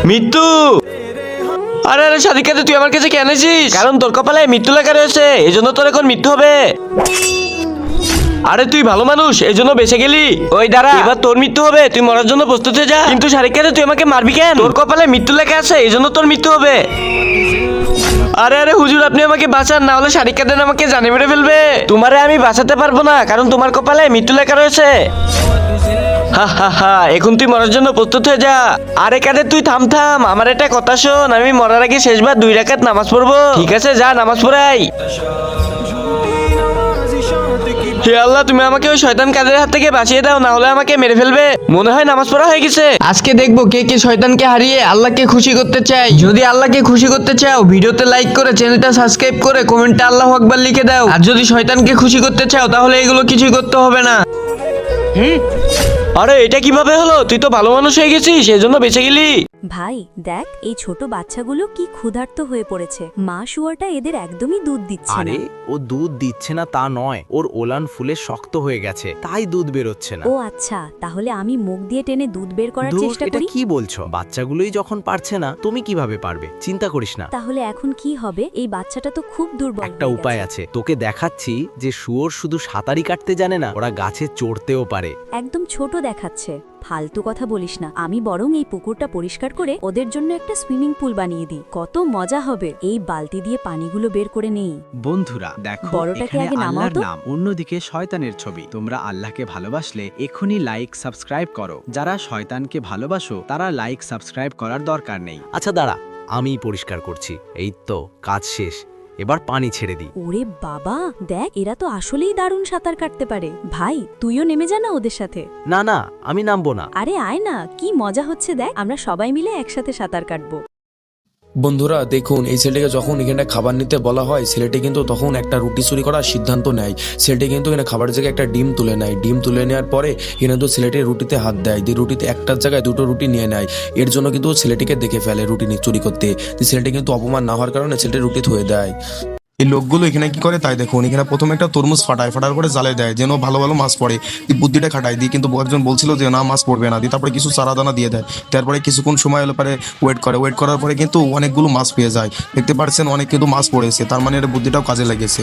মৃত্যু। আরে আরে সাদিকাতে তুই আমার কাছে কেন এসেছিস? কারণ তোর কপালে মৃত্যু লেখা রয়েছে, এই জন্য তোর এখন মৃত্যু হবে। আরে তুই ভালো মানুষ, এই জন্য বেঁচে গেলি। ওই দাঁড়া, এবার তোর মৃত্যু হবে, তুই মরার জন্য প্রস্তুত হয়ে যা। কিন্তু সাদিকাতে তুই আমাকে মারবি কেন? তোর কপালে মৃত্যু লেখা আছে, এই জন্য তোর মৃত্যু হবে। আরে আরে হুজুর, আপনি আমাকে বাঁচান, না হলে সাদিকাতে আমাকে জানে মেরে ফেলবে। তোমারে আমি বাঁচাতে পারবো না, কারণ তোমার কপালে মৃত্যু লেখা রয়েছে। হা হা হা, এখন তুই মরার জন্য প্রস্তুত হয়ে যা। আরে কাদের তুই থাম থাম, আমার একটা কথা শোন, আমি মরার আগে শেষবার 2 রাকাত নামাজ পড়বো। ঠিক আছে, যা নামাজ পড়াই। হে আল্লাহ, তুমি আমাকে ওই শয়তান কাদের হাত থেকে বাঁচিয়ে দাও, না হলে আমাকে মেরে ফেলবে। মনে হয় নামাজ পড়া হয়ে গেছে। আজকে দেখবো কে কে শয়তানকে হারিয়ে আল্লাহকে খুশি করতে চাই। যদি আল্লাহকে খুশি করতে চাও, ভিডিওতে লাইক করে চ্যানেলটা সাবস্ক্রাইব করে কমেন্টে আল্লাহু আকবার লিখে দাও। আর যদি শয়তানকে খুশি করতে চাও, তাহলে এগুলো কিছুই করতে হবে না। আরে এটা কিভাবে হলো? তুই তো ভালো মানুষ হয়ে গেছিস, সেই জন্য বেঁচে গেলি। ভাই দেখ, এই ছোট বাচ্চাগুলো কি ক্ষুধার্ত হয়ে পড়েছে। মা শুয়োরটা এদের একদমই দুধ দিচ্ছে না। আরে ও দুধ দিচ্ছে না তা নয়, ওর ওলান ফুলে শক্ত হয়ে গেছে, তাই দুধ বেরোচ্ছে না। ও আচ্ছা, তাহলে আমি মুখ দিয়ে টেনে দুধ বের করার ধুর, চেষ্টা এটা করি। কি বলছো? বাচ্চাগুলোই যখন পারছে না, তুমি কিভাবে পারবে? চিন্তা করিস না, তাহলে এখন কি হবে? এই বাচ্চাটা তো খুব দুর্বল। একটা হয়ে উপায় গেছে। আছে, তোকে দেখাচ্ছি যে শুয়োর শুধু সাঁতারই কাটতে জানে না, ওরা গাছে চড়তেও পারে। একদম ছোট দেখাচ্ছে, ফালতু কথা বলিস না। আমি বরং এই পুকুরটা পরিষ্কার করে ওদের জন্য একটা সুইমিং পুল বানিয়ে দিই, কত মজা হবে। এই বালতি দিয়ে পানিগুলো বের করে নেই। বন্ধুরা দেখো, বড়টাকে এখানে আগে নামাও আল্লাহর তো। নাম, অন্যদিকে শয়তানের ছবি। তোমরা আল্লাহকে ভালোবাসলে এখনই লাইক সাবস্ক্রাইব করো। যারা শয়তানকে ভালোবাসো তারা লাইক সাবস্ক্রাইব করার দরকার নেই। আচ্ছা দাঁড়া, আমি পরিষ্কার করছি। এই তো কাজ শেষ, এবার পানি ছেড়ে দিই। ওরে বাবা, দেখ এরা তো আসলেই দারুণ সাঁতার কাটতে পারে। ভাই তুইও নেমে যা না ওদের সাথে। না না, আমি নামবো না। আরে আয় না, কি মজা হচ্ছে দেখ, আমরা সবাই মিলে একসাথে সাঁতার কাটবো। বন্ধুরা দেখুন, এই ছেলেটিকে যখন এখানে খাবার নিতে বলা হয়, ছেলেটি কিন্তু তখন একটা রুটি চুরি করার সিদ্ধান্ত নেয়। ছেলেটি কিন্তু এখানে খাবারের জায়গায় একটা ডিম তুলে নেয়। ডিম তুলে নেওয়ার পরে এখানে তো ছেলেটি রুটিতে হাত দেয়, দিয়ে রুটিতে একটার জায়গায় 2টো রুটি নিয়ে নেয়। এর জন্য কিন্তু ছেলেটিকে দেখে ফেলে রুটি চুরি করতে। ছেলেটি কিন্তু অপমান না হওয়ার কারণে ছেলেটি রুটি থুয়ে দেয়। এই লোকগুলো এখানে কি করে তাই দেখুন। এখানে প্রথমে একটা তরমুজ ফাটার পরে জালে দেয় যেন ভালো ভালো মাছ পড়ে। এই বুদ্ধিটা খাটায় দিই, কিন্তু একজন বলছিল যে না মাছ পড়বে না, দিয়ে তারপরে কিছু চারা দানা দিয়ে দেয়। তারপরে কিছুক্ষণ সময় হলে পরে ওয়েট করার পরে কিন্তু অনেকগুলো মাছ পেয়ে যায়। দেখতে পাচ্ছেন অনেক কিন্তু মাছ পড়েছে, তার মানে এটা বুদ্ধিটাও কাজে লেগেছে।